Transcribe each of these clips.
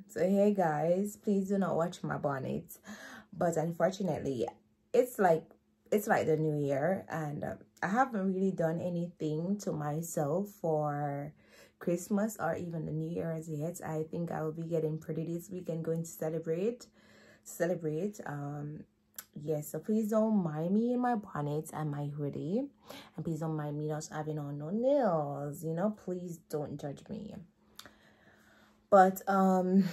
So hey guys, please do not watch my bonnet. But unfortunately, it's like the new year, and I haven't really done anything to myself for Christmas or even the New Year as yet. I think I will be getting pretty this weekend, going to celebrate. Yes, so please don't mind me in my bonnet and my hoodie, and please don't mind me not having on no nails, you know. Please don't judge me. But I'm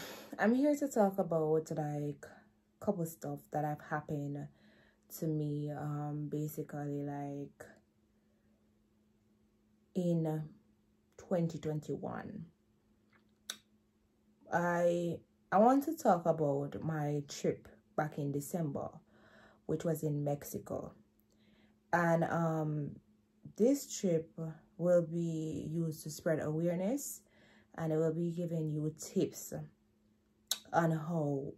here to talk about like a couple stuff that have happened to me basically like in 2021. I want to talk about my trip back in December, which was in Mexico. And this trip will be used to spread awareness, and it will be giving you tips on how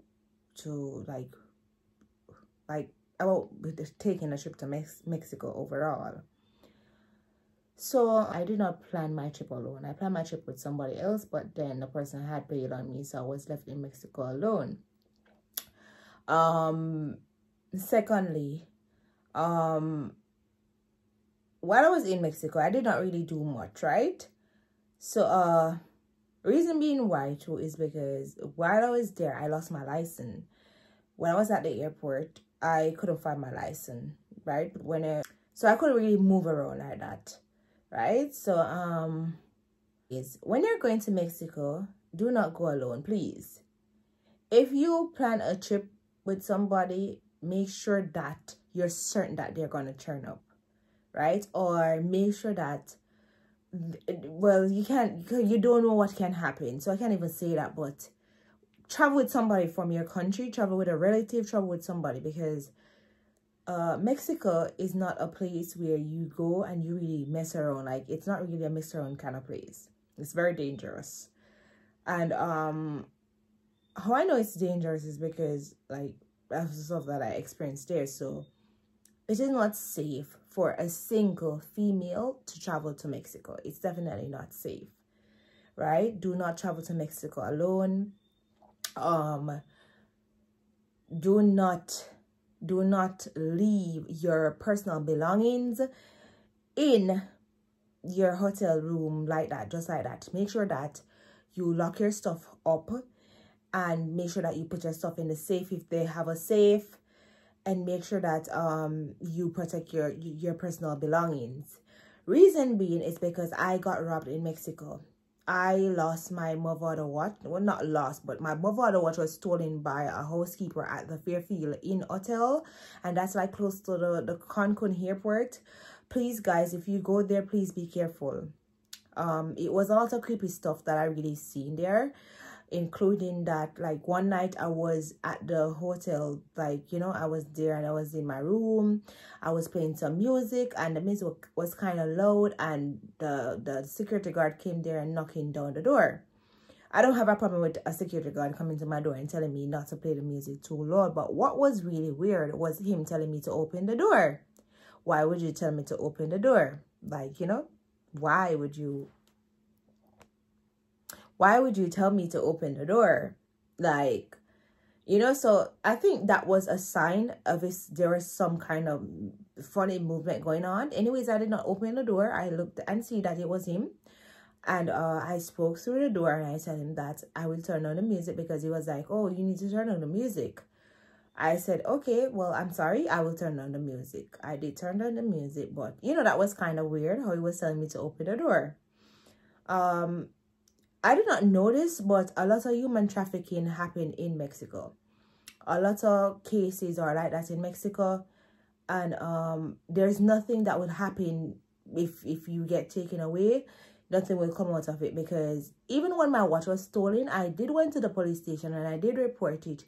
to like about taking a trip to Mexico overall. So I did not plan my trip alone. I planned my trip with somebody else, but then the person had paid on me, so I was left in Mexico alone. Secondly, while I was in Mexico, I did not really do much, right? So reason being why too is because while I was there, I lost my license. When I was at the airport, I couldn't find my license, right? So I couldn't really move around like that, right? So when you're going to Mexico, do not go alone, please. If you plan a trip with somebody, make sure that you're certain that they're going to turn up, right? Or make sure that, well, you don't know what can happen, so I can't even say that, but travel with somebody from your country, travel with a relative, travel with somebody, because Mexico is not a place where you go and you really mess around. Like, it's not really a mess around kind of place. It's very dangerous. And how I know it's dangerous is because like that's the stuff that I experienced there. So it is not safe for a single female to travel to Mexico. It's definitely not safe, right? Do not travel to Mexico alone. Do not leave your personal belongings in your hotel room like that, just like that. Make sure that you lock your stuff up, and make sure that you put your stuff in the safe if they have a safe, and make sure that you protect your personal belongings. Reason being is because I got robbed in Mexico. I lost my Movado watch. Well, not lost, but my Movado watch was stolen by a housekeeper at the Fairfield Inn Hotel, and that's like close to the Cancun airport. Please, guys, if you go there, please be careful. It was a lot of creepy stuff that I really seen there, including that like one night I was at the hotel, like, you know, I was there and I was in my room. I was playing some music and the music was kind of loud, and the security guard came there and knocking down the door. I don't have a problem with a security guard coming to my door and telling me not to play the music too loud, but what was really weird was him telling me to open the door. Why would you tell me to open the door? Like, you know, why would you tell me to open the door? Like, you know, so I think that was a sign of there was some kind of funny movement going on. Anyways, I did not open the door. I looked and see that it was him. And I spoke through the door and I told him that I will turn on the music, because he was like, oh, you need to turn on the music. I said, okay, well, I'm sorry, I will turn on the music. I did turn on the music, but, you know, that was kind of weird how he was telling me to open the door. I did not notice, but a lot of human trafficking happened in Mexico. A lot of cases are like that in Mexico. And there's nothing that would happen if you get taken away. Nothing will come out of it, because even when my watch was stolen, I did went to the police station and I did report it.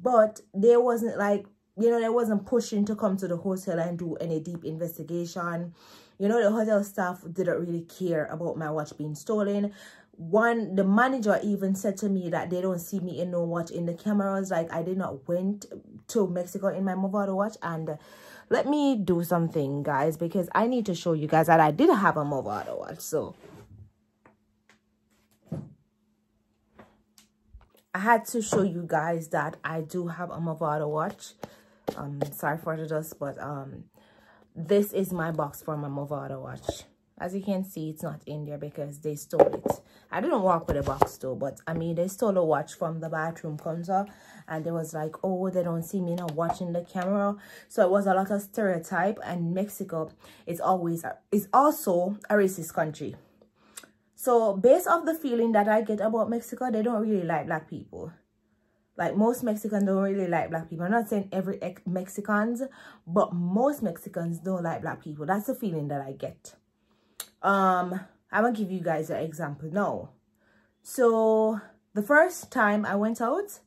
But there wasn't like, you know, there wasn't pushing to come to the hotel and do any deep investigation. You know, the hotel staff didn't really care about my watch being stolen. The manager even said to me that they don't see me in no watch in the cameras. Like, I did not went to Mexico in my Movado watch. And let me do something, guys, because I need to show you guys that I did have a Movado watch. So I had to show you guys that I do have a Movado watch. Sorry for the dust, but this is my box for my Movado watch. As you can see, it's not in there because they stole it. I didn't walk with a box though, but I mean, they stole a watch from the bathroom counter, and they was like, oh, they don't see me not watching the camera. So it was a lot of stereotype, and Mexico is also a racist country. So based off the feeling that I get about Mexico, they don't really like black people. Like, most Mexicans don't really like black people. I'm not saying every Mexicans, but most Mexicans don't like black people. That's the feeling that I get. I'm gonna give you guys an example now. So the first time I went out,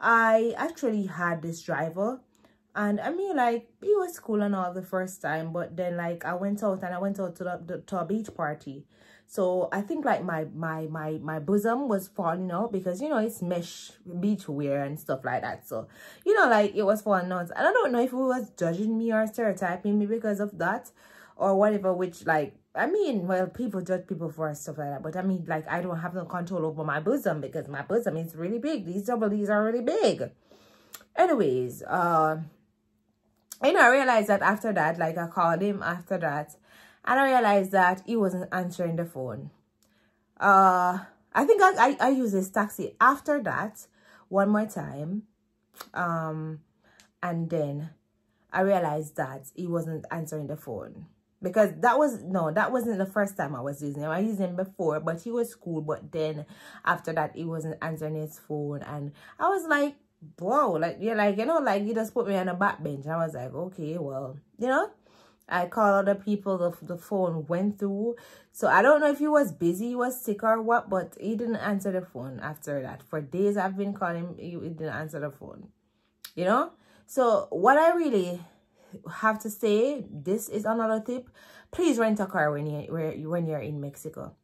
I actually had this driver, and I mean, like, he was cool and all the first time, but then like I went out to a beach party. So I think like my bosom was falling out because, you know, it's mesh beach wear and stuff like that. So, you know, like, it was falling out. And I don't know if he was judging me or stereotyping me because of that or whatever, which, like, I mean, well, people judge people for stuff like that. But I mean, like, I don't have no control over my bosom because my bosom is really big. These double D's are really big. Anyways, I realized that after that, like, I called him after that, and I realized that he wasn't answering the phone. I think I used his taxi after that one more time. And then I realized that he wasn't answering the phone. Because that wasn't the first time I was using him. I used him before, but he was cool. But then after that, he wasn't answering his phone. And I was like, whoa, like, you're like, you know, like, you just put me on a backbench. I was like, okay, well, you know. I called other people, the phone went through. So I don't know if he was busy, he was sick or what, but he didn't answer the phone after that. For days I've been calling him, he didn't answer the phone. You know? So what I really have to say, this is another tip. Please rent a car when you're in Mexico.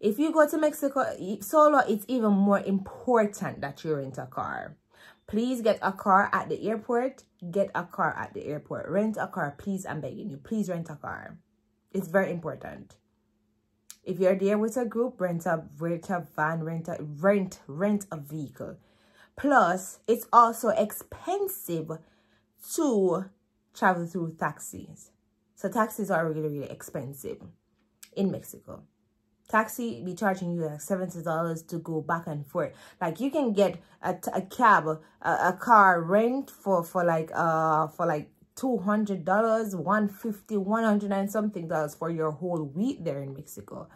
If you go to Mexico solo, it's even more important that you rent a car. Please get a car at the airport. Get a car at the airport. Rent a car, please. I'm begging you. Please rent a car. It's very important. If you're there with a group, rent a van, rent a vehicle. Plus, it's also expensive to travel through taxis. So taxis are really, really expensive in Mexico. Taxi be charging you like $70 to go back and forth. Like, you can get a cab, a car rent for like $200, $150, $100 and something for your whole week there in Mexico.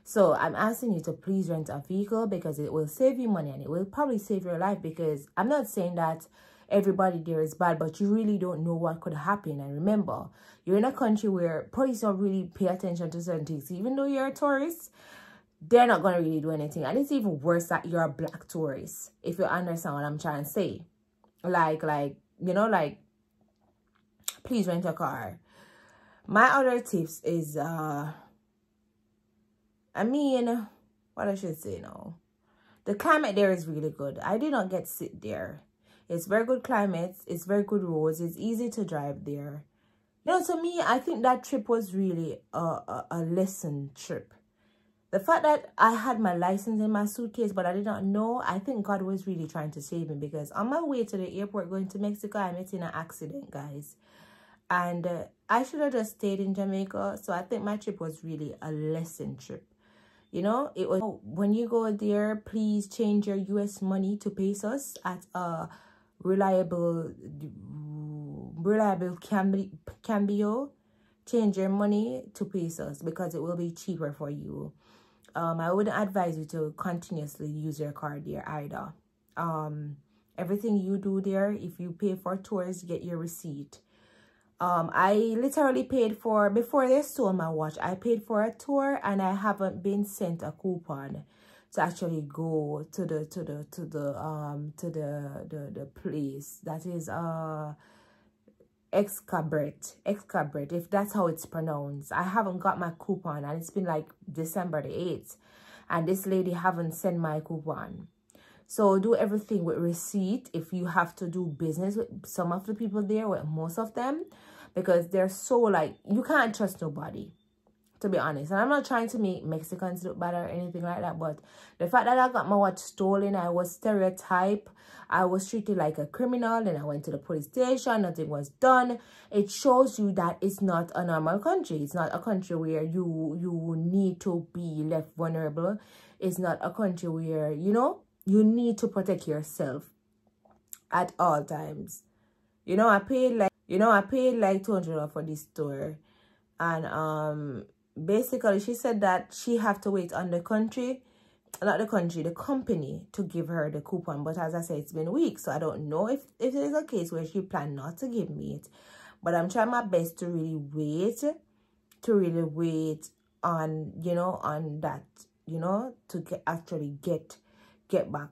So I'm asking you to please rent a vehicle because it will save you money and it will probably save your life, because I'm not saying that everybody there is bad, but you really don't know what could happen. And remember, you're in a country where police don't really pay attention to certain things. Even though you're a tourist, they're not going to really do anything. And it's even worse that you're a black tourist, if you understand what I'm trying to say. Like, you know, like, please rent a car. My other tips is, I mean, what I should say now. The climate there is really good. I did not get sick there. It's very good climate. It's very good roads. It's easy to drive there. You know, to me, I think that trip was really a lesson trip. The fact that I had my license in my suitcase, but I did not know, I think God was really trying to save me, because on my way to the airport going to Mexico, I met in an accident, guys. And I should have just stayed in Jamaica. So I think my trip was really a lesson trip. You know, it was, when you go there, please change your US money to pesos at a reliable cambio. Change your money to pesos because it will be cheaper for you. I wouldn't advise you to continuously use your card there either. Everything you do there, if you pay for tours, get your receipt. I literally paid for, before they stole my watch, I paid for a tour and I haven't been sent a coupon to actually go to the place that is Xcaret, if that's how it's pronounced. I haven't got my coupon and it's been like December the 8th and this lady haven't sent my coupon. So do everything with receipt if you have to do business with some of the people there, with most of them, because they're so, like, you can't trust nobody. to be honest. And I'm not trying to make Mexicans look bad or anything like that, but the fact that I got my watch stolen, I was stereotyped, I was treated like a criminal, and I went to the police station, nothing was done. It shows you that it's not a normal country. It's not a country where you need to be left vulnerable. It's not a country where, you know, you need to protect yourself at all times. You know, I paid like $200 for this store. And basically she said that she have to wait on the company to give her the coupon. But as I said, it's been weeks, so I don't know if it is a case where she planned not to give me it. But I'm trying my best to really wait on, you know, on that, you know, to actually get my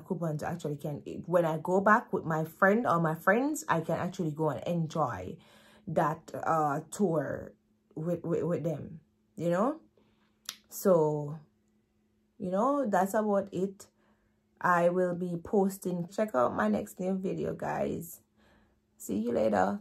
coupon to actually when I go back with my friend or my friends, I can actually go and enjoy that tour with them, you know. So, you know, that's about it. I will be posting. Check out my next new video, guys. See you later.